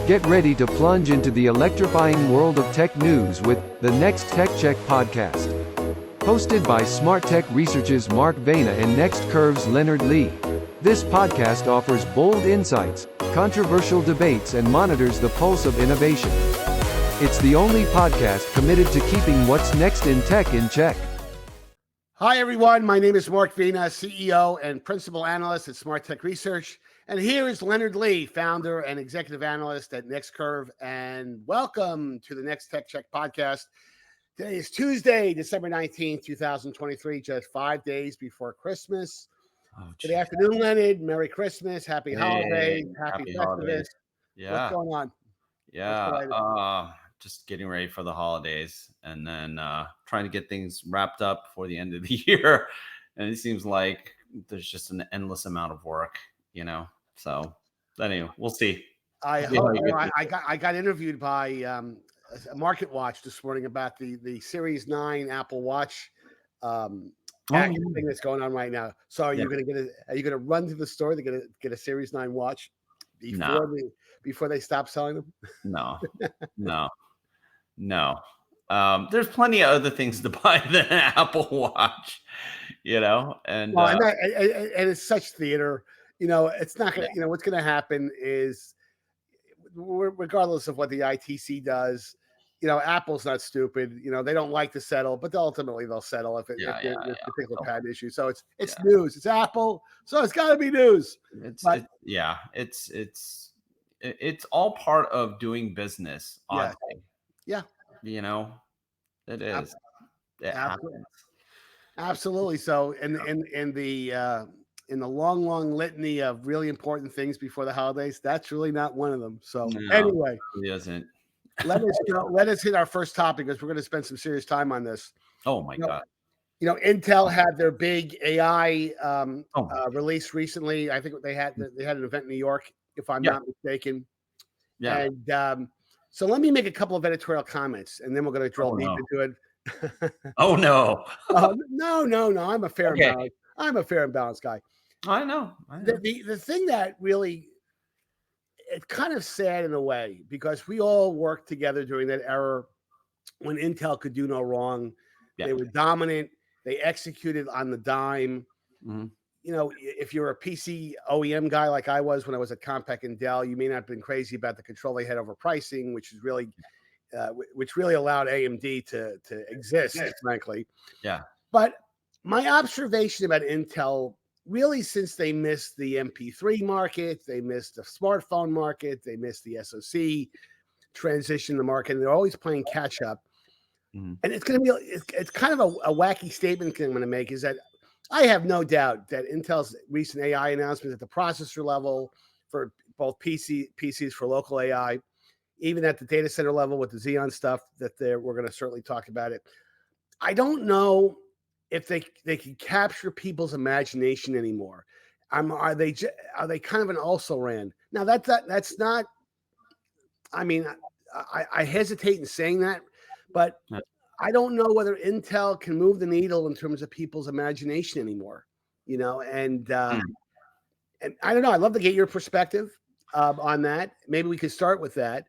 Get ready to plunge into the electrifying world of tech news with the Next Tech Check podcast. Hosted by SmartTech Research's Mark Vena and NextCurve's Leonard Lee. This podcast offers bold insights, controversial debates, and monitors the pulse of innovation. It's the only podcast committed to keeping what's next in tech in check. Hi, everyone. My name is Mark Vena, CEO and Principal Analyst at SmartTech Research. And here is Leonard Lee, Founder and Executive Analyst at NextCurve. And welcome to the Next Tech Check podcast. Today is Tuesday, December 19th, 2023, just 5 days before Christmas. Good afternoon, Leonard. Merry Christmas. Happy holidays. Happy Festivus. Yeah. What's going on? Yeah. Just getting ready for the holidays and then trying to get things wrapped up before the end of the year. And it seems like there's just an endless amount of work, So anyway, we'll see. I got interviewed by Market Watch this morning about the Series 9 Apple Watch thing that's going on right now. So are you gonna run to the store to get a Series 9 watch before they stop selling them? No. There's plenty of other things to buy than an Apple Watch, and it's such theater. It's not gonna. What's gonna happen is, regardless of what the ITC does, Apple's not stupid. They don't like to settle, but ultimately they'll settle if there's a particular patent issue. So it's news. It's Apple, so it's got to be news. It's all part of doing business. Oddly. Yeah. It is. Absolutely. So in the long litany of really important things before the holidays, that's really not one of them. So anyway, it isn't. let us hit our first topic, because we're going to spend some serious time on this. Oh my God. Intel had their big AI release recently. I think they had an event in New York, if I'm not mistaken. Yeah. And so let me make a couple of editorial comments, and then we're going to drill deep into it. Oh no. No. I'm a fair and balanced guy. I know. The thing that really, it's kind of sad in a way, because we all worked together during that era when Intel could do no wrong. Yeah. They were dominant. They executed on the dime. Mm-hmm. If you're a PC OEM guy like I was when I was at Compaq and Dell, you may not have been crazy about the control they had over pricing, which really allowed AMD to exist, frankly. Yeah. But my observation about Intel, really, since they missed the MP3 market, they missed the smartphone market, they missed the SoC transition to the market, and they're always playing catch up. Mm-hmm. And it's kind of a wacky statement I'm going to make, is that I have no doubt that Intel's recent AI announcements at the processor level for both PCs for local AI, even at the data center level with the Xeon stuff we're going to certainly talk about it. I don't know if they can capture people's imagination anymore. Are they kind of an also-ran? Now that's not. I mean, I hesitate in saying that, but I don't know whether Intel can move the needle in terms of people's imagination anymore. And I don't know. I'd love to get your perspective on that. Maybe we could start with that.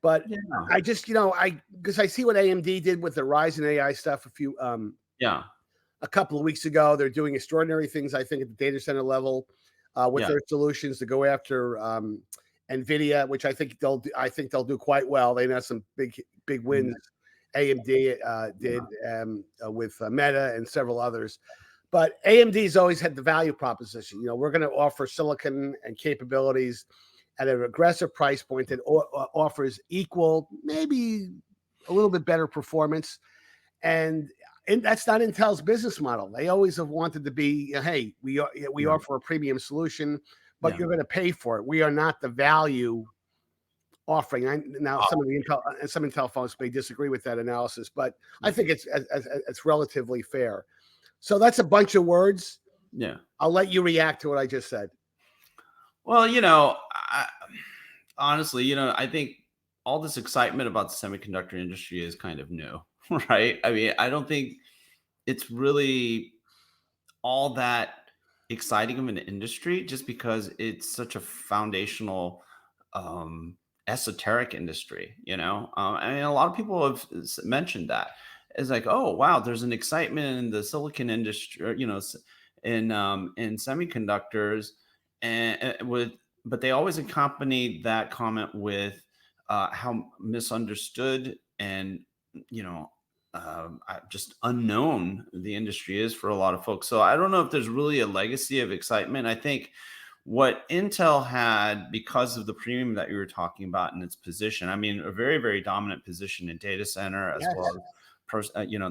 But I just, because I see what AMD did with the Ryzen AI stuff a couple of weeks ago. They're doing extraordinary things, I think, at the data center level with their solutions to go after NVIDIA, which I think they'll do quite well. They have some big wins. AMD did with Meta and several others. But AMD's always had the value proposition. We're going to offer silicon and capabilities at an aggressive price point that offers equal, maybe a little bit better performance. And that's not Intel's business model. They always have wanted to be, hey, we offer a premium solution, but you're going to pay for it. We are not the value offering. Some Intel folks may disagree with that analysis, but I think it's relatively fair. So that's a bunch of words. Yeah. I'll let you react to what I just said. Well, honestly, I think all this excitement about the semiconductor industry is kind of new, right? I mean, I don't think it's really all that exciting of an industry, just because it's such a foundational esoteric industry. I mean, a lot of people have mentioned that. It's like, oh wow, there's an excitement in the silicon industry, in semiconductors, and with, but they always accompany that comment with how misunderstood and you know just unknown the industry is for a lot of folks. So I don't know if there's really a legacy of excitement. I think what Intel had, because of the premium that you were talking about in its position, I mean, a very, very dominant position in data center, as Yes. well as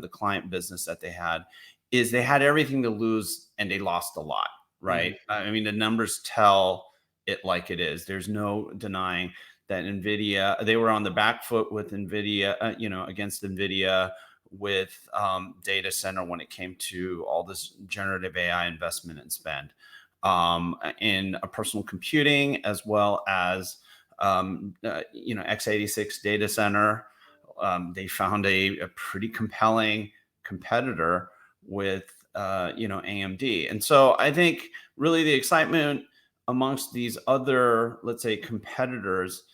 the client business that they had, is they had everything to lose and they lost a lot, right? I mean, the numbers tell it like it is. There's no denying that NVIDIA, they were on the back foot with NVIDIA, against NVIDIA with data center when it came to all this generative AI investment and spend in personal computing, as well as x86 data center. They found a pretty compelling competitor with AMD, and so I think really the excitement amongst these other, let's say, competitors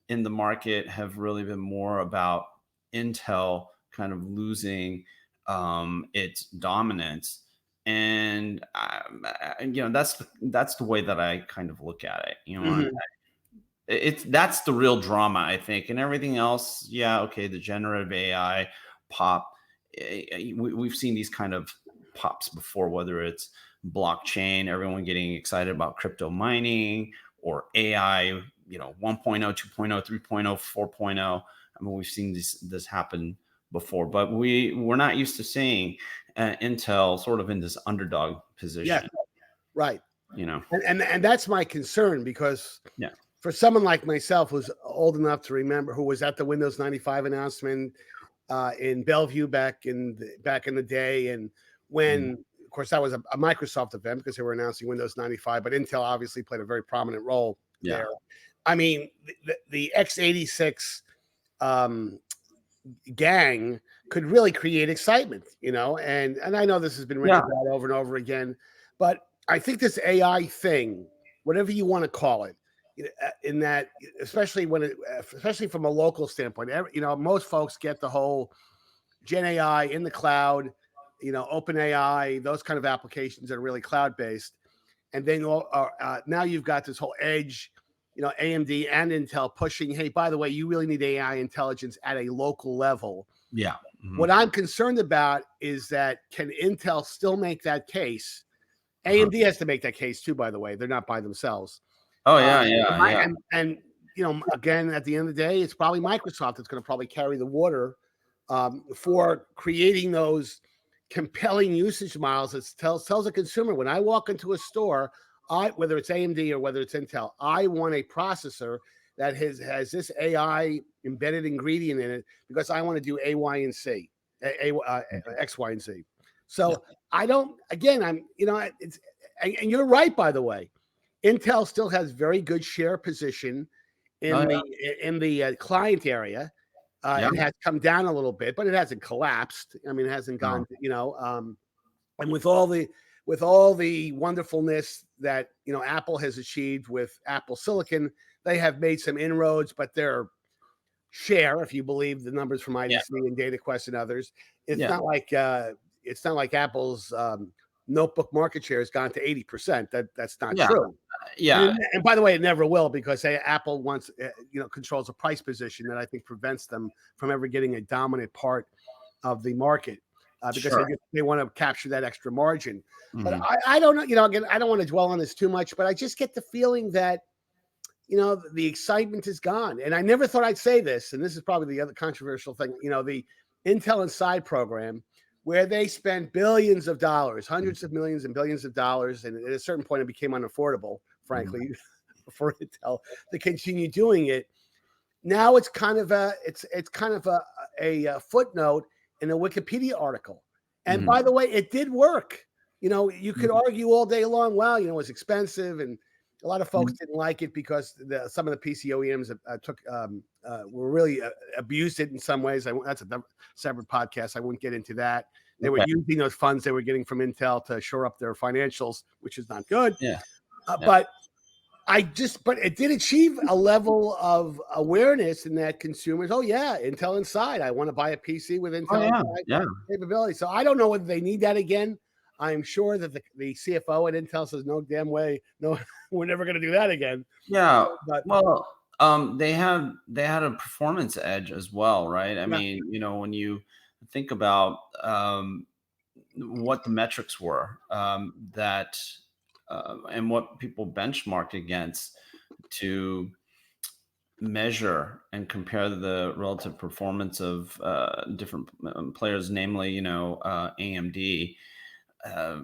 in the market have really been more about Intel kind of losing its dominance. And that's the way that I kind of look at it. That's the real drama, I think, and everything else. Yeah, okay, the generative AI pop. We've seen these kind of pops before, whether it's blockchain, everyone getting excited about crypto mining, or AI, 1.0, 2.0, 3.0, 4.0. I mean, we've seen this happen before, but we're not used to seeing Intel sort of in this underdog position. Yeah, right. And that's my concern, because yeah, for someone like myself who's old enough to remember, who was at the Windows 95 announcement in Bellevue back in the day, and when, of course, that was a Microsoft event because they were announcing Windows 95, but Intel obviously played a very prominent role there. I mean, the x86 gang could really create excitement, and I know this has been written about over and over again, but I think this AI thing, whatever you want to call it, in that, especially from a local standpoint, most folks get the whole Gen AI in the cloud, Open AI, those kind of applications that are really cloud based, and then now you've got this whole edge, AMD and Intel pushing, hey, by the way, you really need AI intelligence at a local level. Yeah. What I'm concerned about is that, can Intel still make that case? AMD has to make that case too, by the way. They're not by themselves. Oh, yeah. And again, at the end of the day, it's probably Microsoft that's going to probably carry the water for creating those compelling usage models that tells a consumer, when I walk into a store, whether it's AMD or whether it's Intel, I want a processor that has this AI embedded ingredient in it, because I want to do A, Y, and C, X, Y, and Z. So I don't. Again, it's, and you're right, by the way. Intel still has very good share position in the client area. It has come down a little bit, but it hasn't collapsed. I mean, it hasn't gone. And with all the wonderfulness that Apple has achieved with Apple Silicon, they have made some inroads, but their share, if you believe the numbers from IDC and DataQuest and others, it's not like Apple's notebook market share has gone to 80%. That's not true. And by the way, it never will, because Apple wants, controls a price position that I think prevents them from ever getting a dominant part of the market, because they want to capture that extra margin. But I don't know, again, I don't want to dwell on this too much, but I just get the feeling that, the excitement is gone. And I never thought I'd say this, and this is probably the other controversial thing, the Intel Inside program, where they spent billions of dollars, hundreds of millions and billions of dollars, and at a certain point it became unaffordable, frankly, for Intel to continue doing it. Now it's kind of a footnote in a Wikipedia article. And by the way, it did work. You could argue all day long, well, it was expensive, and a lot of folks didn't like it because some of the PC OEMs were really abused it in some ways. That's a separate podcast. I wouldn't get into that. They were using those funds they were getting from Intel to shore up their financials, which is not good. But But it did achieve a level of awareness in that consumers, oh yeah, Intel Inside. I want to buy a PC with Oh Intel yeah, Inside yeah. capability. So I don't know whether they need that again. I'm sure that the CFO at Intel says, no damn way, no, we're never going to do that again. Yeah. But Well, they had a performance edge as well, right? I yeah, mean, when you think about what the metrics were, that and what people benchmarked against to measure and compare the relative performance of different players, namely, AMD. Uh,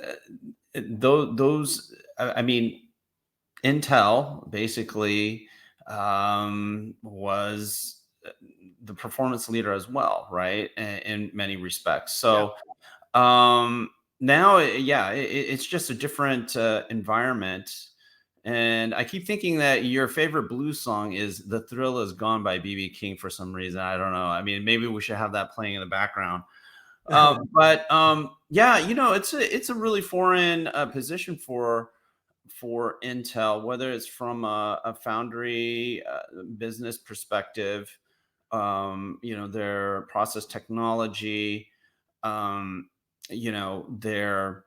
uh, those, I mean, Intel basically was the performance leader as well, right? In many respects. yeah. So now, yeah, it's just a different environment. And I keep thinking that your favorite blues song is "The Thrill Is Gone" by BB King for some reason. I don't know. I mean, maybe we should have that playing in the background. But yeah, it's a really foreign position for Intel, whether it's from a foundry business perspective, their process technology, um, their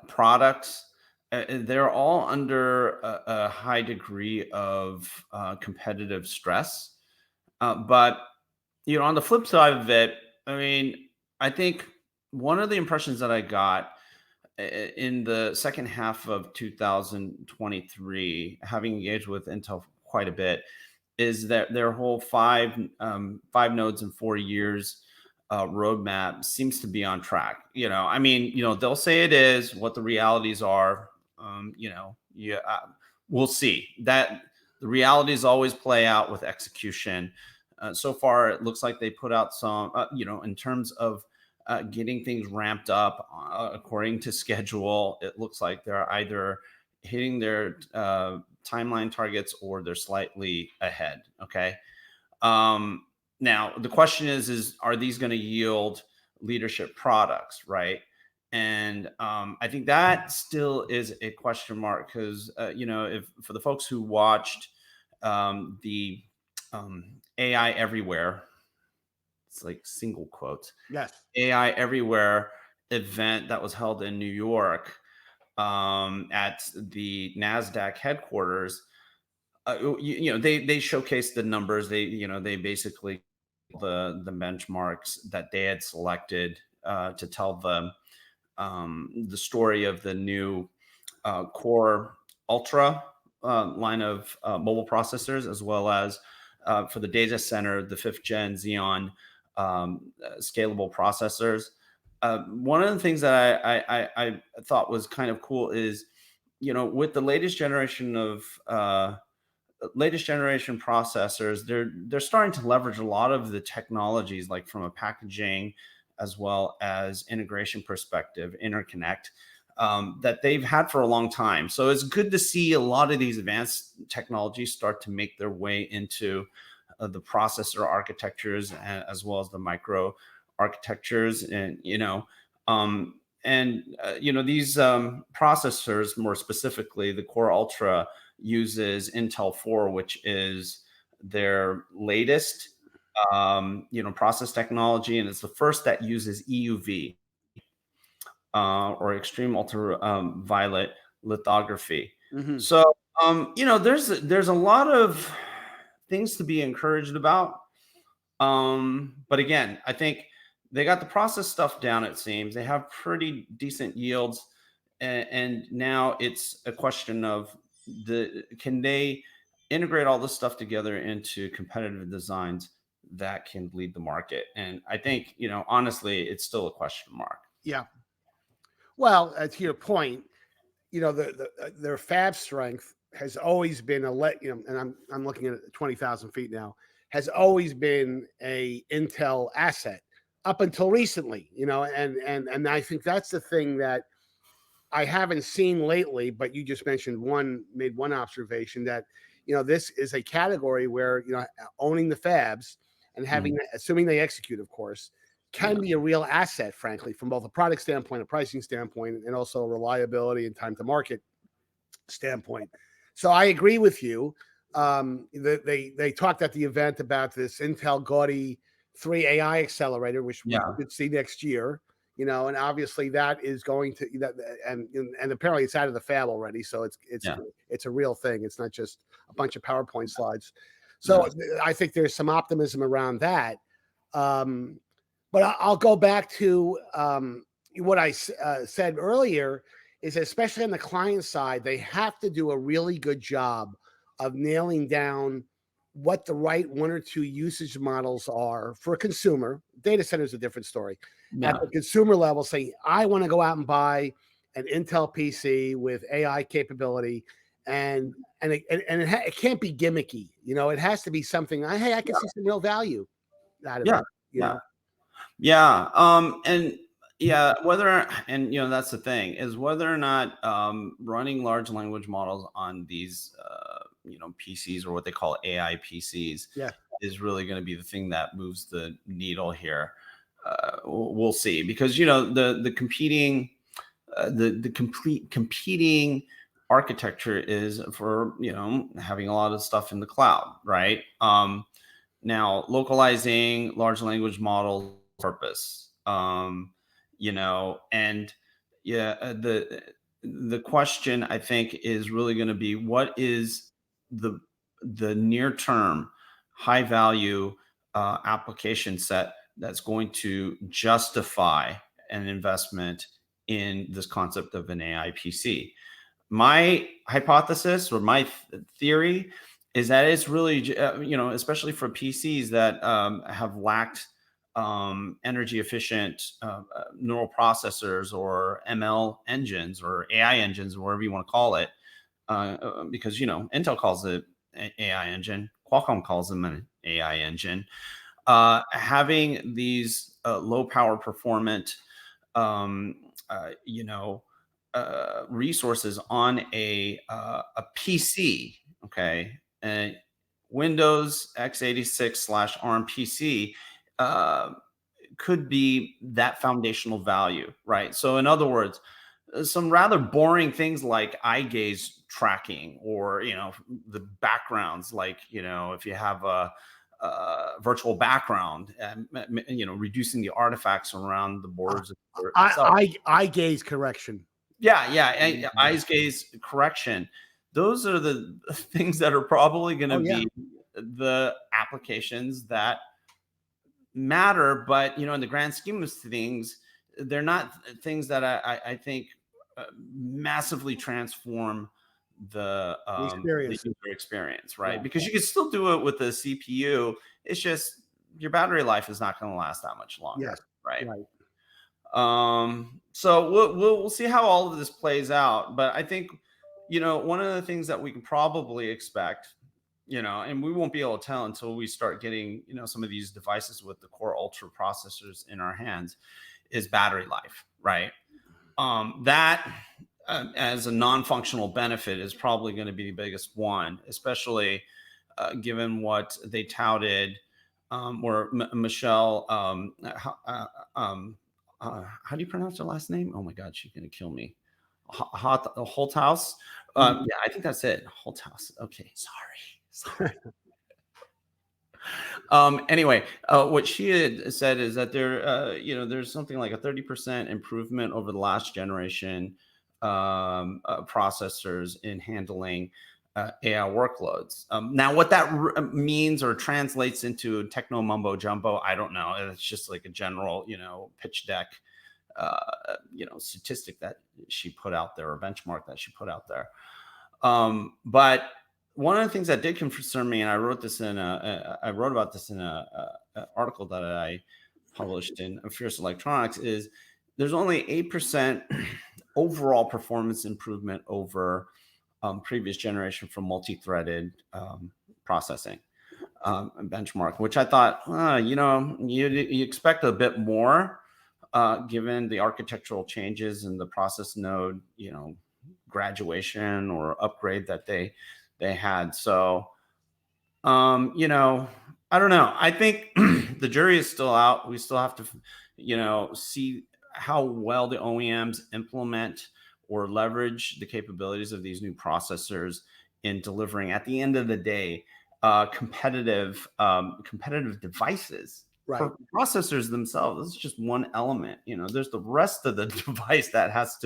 products. They're all under a high degree of competitive stress. But on the flip side of it, I mean, I think one of the impressions that I got in the second half of 2023, having engaged with Intel quite a bit, is that their whole five nodes in 4 years roadmap seems to be on track. I mean, they'll say it is. What the realities are, yeah, we'll see. That the realities always play out with execution. So far, it looks like they put out some, in terms of getting things ramped up according to schedule. It looks like they're either hitting their timeline targets or they're slightly ahead. Okay. Now the question is are these going to yield leadership products, right? And I think that still is a question mark because if for the folks who watched the AI Everywhere, it's like single quotes, Yes. AI Everywhere event that was held in New York at the NASDAQ headquarters. They showcased the numbers. They basically the benchmarks that they had selected to tell the story of the new Core Ultra line of mobile processors, as well as for the data center, the 5th-gen Xeon scalable processors. One of the things that I thought was kind of cool is, with the latest generation processors, they're starting to leverage a lot of the technologies, like from a packaging as well as integration perspective, interconnect, that they've had for a long time. So it's good to see a lot of these advanced technologies start to make their way into the processor architectures as well as the micro architectures. And these processors, more specifically the Core Ultra, uses Intel 4, which is their latest process technology, and it's the first that uses EUV, or extreme ultraviolet lithography. Mm-hmm. So there's a lot of things to be encouraged about. But again, I think they got the process stuff down. It seems they have pretty decent yields, and now it's a question of can they integrate all this stuff together into competitive designs that can lead the market. And I think, honestly, it's still a question mark. Yeah. Well, to your point, their fab strength has always been and I'm looking at 20,000 feet now, has always been a Intel asset up until recently, and I think that's the thing that I haven't seen lately. But you just made one observation that this is a category where owning the fabs and having, assuming they execute, of course, can be a real asset, frankly, from both a product standpoint, a pricing standpoint, and also a reliability and time to market standpoint. So I agree with you. They talked at the event about this Intel Gaudi 3 AI accelerator, which we Yeah. could see next year. And obviously that is going to that, and apparently it's out of the fab already, so Yeah. it's a real thing. It's not just a bunch of PowerPoint slides. So Yeah. I think there's some optimism around that. But I'll go back to what I said earlier, is especially on the client side, they have to do a really good job of nailing down what the right one or two usage models are for a consumer. Data center is a different story. At Yeah. the consumer level, say, I want to go out and buy an Intel PC with AI capability, and it can't be gimmicky. It has to be something. Hey, I can see some real value out of Yeah. it. Yeah. Yeah. And yeah, that's the thing, is whether or not running large language models on these PCs, or what they call AI PCs, Yeah. is really going to be the thing that moves the needle here. We'll see, because the competing the complete competing architecture is for having a lot of stuff in the cloud, right? Now, localizing large language models purpose, and yeah, the question, I think, is really going to be, what is the near term high value application set that's going to justify an investment in this concept of an AI PC. My hypothesis, or my theory, is that it's really, especially for PCs that have lacked energy efficient neural processors, or ML engines, or AI engines, or whatever you want to call it, because Intel calls it an AI engine, Qualcomm calls them an AI engine. Having these low power performant um, resources on a PC, okay, and Windows x86/ARM PC could be that foundational value, right? So, in other words, some rather boring things like eye gaze tracking, or the backgrounds, like if you have a virtual background, and reducing the artifacts around the boards itself. Eye gaze correction. Yeah, eyes gaze correction. Those are the things that are probably going to be the applications that matter. But in the grand scheme of things, they're not things that I think massively transform the experience. user experience, right? Because you can still do it with the CPU. It's just your battery life is not going to last that much longer, right? So we'll see how all of this plays out. But I think one of the things that we can probably expect, and we won't be able to tell until we start getting some of these devices with the Core Ultra processors in our hands, is battery life, right? That as a non-functional benefit is probably going to be the biggest one, especially given what they touted, or Michelle, how do you pronounce her last name? Oh my God, she's going to kill me. Holthaus. Yeah, I think that's it. Holthaus. Okay, sorry. Anyway, what she had said is that there's something like a 30% improvement over the last generation processors in handling AI workloads. Now, what that means or translates into techno mumbo jumbo, I don't know. It's just like a general, pitch deck, statistic that she put out there, or benchmark that she put out there. But one of the things that did concern me, and I wrote about this in a article that I published in Fierce Electronics, is there's only 8% overall performance improvement over previous generation from multi-threaded processing benchmark, which I thought, you expect a bit more given the architectural changes and the process node, graduation or upgrade that they had. So, I don't know. I think the jury is still out. We still have to, see how well the OEMs implement or leverage the capabilities of these new processors in delivering, at the end of the day, competitive devices. Right. For processors themselves, this is just one element. There's the rest of the device that has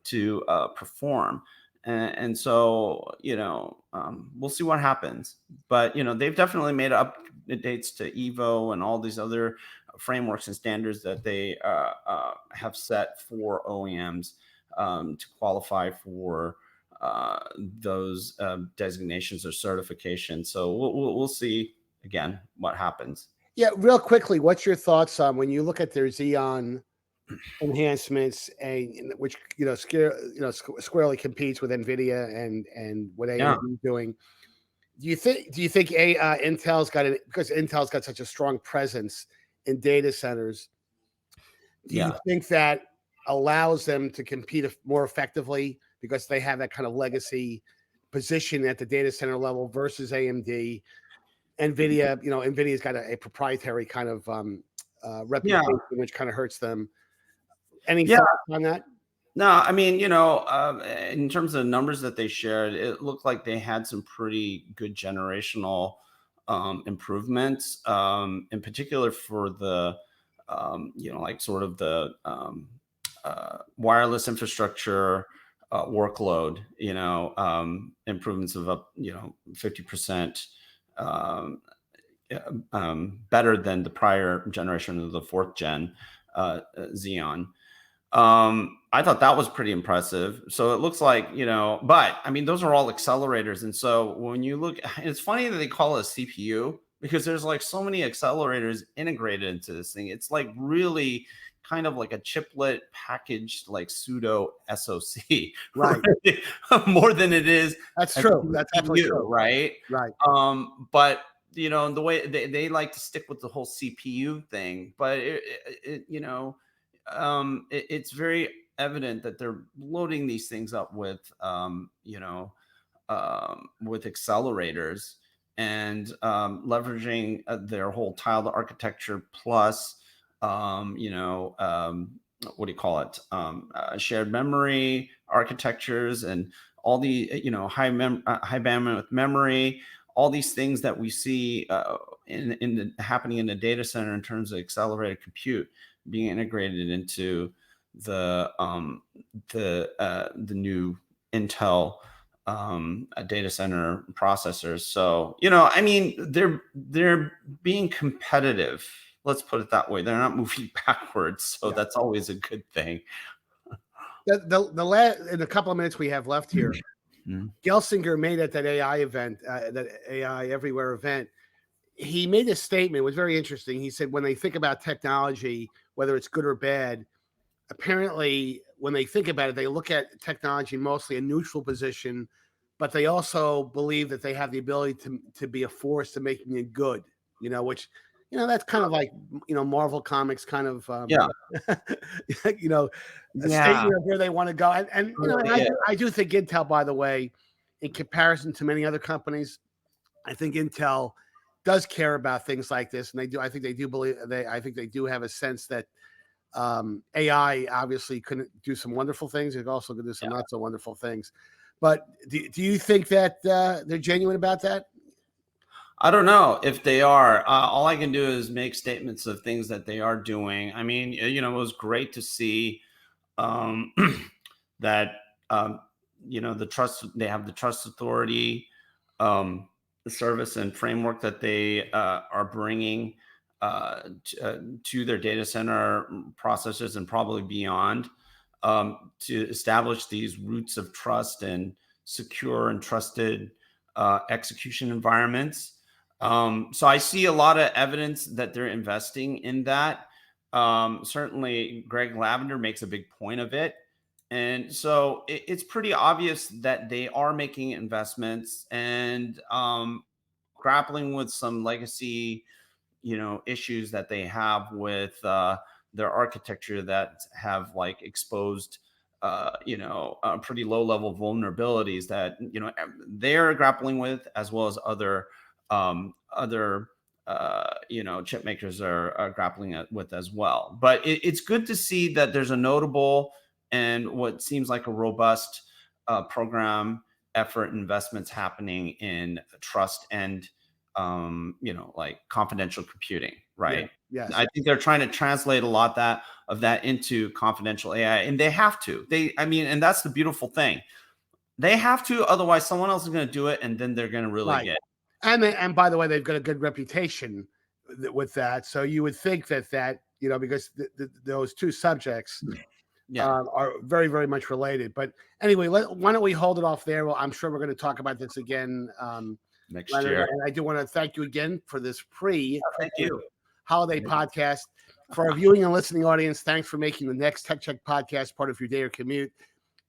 to perform. And so, we'll see what happens. But, they've definitely made updates to Evo and all these other frameworks and standards that they have set for OEMs to qualify for those designations or certifications. So we'll see, again, what happens. Yeah, real quickly, what's your thoughts on when you look at their Xeon enhancements, and which squarely competes with NVIDIA and what AMD is doing? Do you think Intel's got it, because Intel's got such a strong presence in data centers? Do you think that allows them to compete more effectively because they have that kind of legacy position at the data center level versus AMD? NVIDIA, NVIDIA's got a proprietary kind of reputation, which kind of hurts them. Any thoughts on that? No, I mean, in terms of the numbers that they shared, it looked like they had some pretty good generational improvements, in particular for the, like sort of the wireless infrastructure workload, improvements of up, 50%. Better than the prior generation of the 4th gen Xeon. I thought that was pretty impressive. So it looks like, but I mean, those are all accelerators. And so when you look, it's funny that they call it a CPU, because there's like so many accelerators integrated into this thing. It's like really kind of like a chiplet packaged, like pseudo SoC, right? More than it is. That's true. That's absolutely true. Right. Right. But the way they like to stick with the whole CPU thing, but it's very evident that they're loading these things up with accelerators and leveraging their whole tiled architecture plus what do you call it, shared memory architectures and all the high bandwidth memory, all these things that we see happening in the data center in terms of accelerated compute being integrated into the new Intel data center processors. So I mean, they're being competitive. Let's put it that way. They're not moving backwards, so that's always a good thing. In the couple of minutes we have left here, Gelsinger made at that AI event, that AI Everywhere event, he made a statement. It was very interesting. He said when they think about technology, whether it's good or bad, apparently when they think about it, they look at technology mostly a neutral position, but they also believe that they have the ability to be a force to making it good, which, that's kind of like, Marvel Comics kind of, a statement of where they want to go. And I do think Intel, by the way, in comparison to many other companies, I think Intel does care about things like this. And I think they do have a sense that AI obviously couldn't do some wonderful things. It also could do some not so wonderful things. But do you think that they're genuine about that? I don't know if they are. All I can do is make statements of things that they are doing. I mean, it was great to see that the trust, they have the trust authority, the service and framework that they are bringing to their data center processors and probably beyond, to establish these roots of trust and secure and trusted execution environments. So I see a lot of evidence that they're investing in that. Certainly Greg Lavender makes a big point of it. And so it's pretty obvious that they are making investments and grappling with some legacy, issues that they have with their architecture that have like exposed, pretty low level vulnerabilities that, they're grappling with, as well as other chip makers are grappling with as well. But it's good to see that there's a notable and what seems like a robust program effort investments happening in trust and like confidential computing, right? Yeah. Yes. I think they're trying to translate a lot of that into confidential AI, and they have to. And that's the beautiful thing. They have to, otherwise someone else is going to do it, and then they're going to really get. And by the way, they've got a good reputation with that. So you would think that because those two subjects are very, very much related. But anyway, why don't we hold it off there? Well, I'm sure we're going to talk about this again next Leonard, year. and I do want to thank you again for this Thank you. holiday podcast. For our viewing and listening audience, thanks for making the Next Tech Check podcast part of your day or commute.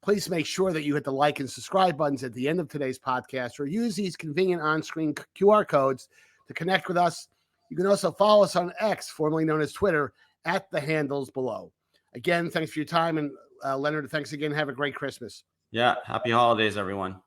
Please make sure that you hit the like and subscribe buttons at the end of today's podcast, or use these convenient on-screen QR codes to connect with us. You can also follow us on X, formerly known as Twitter, at the handles below. Again, thanks for your time. And Leonard, thanks again. Have a great Christmas. Yeah. Happy holidays, everyone.